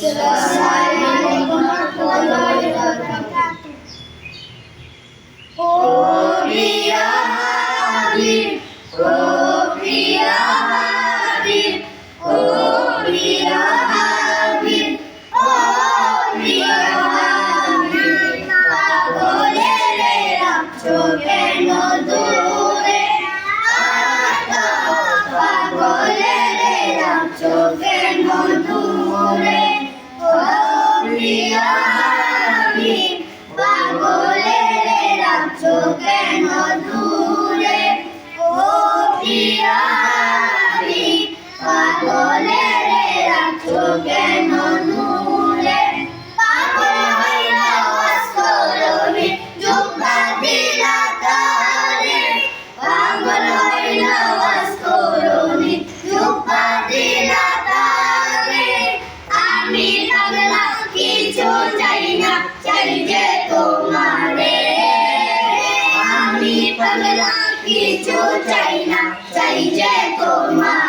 আসসালামু আলাইকুম ওয়া রাহমাতুল্লাহি ওয়া বারাকাতুহু। ও প্রিয় হাবিব, ও প্রিয় হাবিব, ও প্রিয় হাবিব, ও প্রিয় হাবিব, পাগলের রাখছো কেন দূরে? পাগলের রাখছো কেন দূরে? ও প্রিয় হাবিব, পাগলের রাখছো কেন দূরে? ও প্রিয় হাবিব, পাগলের রাখছো কেন দূরে? পাগল হইলা ওয়াসকরণী জুব্বা দিলা তারে, পাগল হইলা ওয়াসকরণী জুব্বা দিলা তারে। আমি পাগলা কিছু চাই না, চাই যে তোমারে। আমি পাগলা কিছু চাই না, চাই যে তোমারে।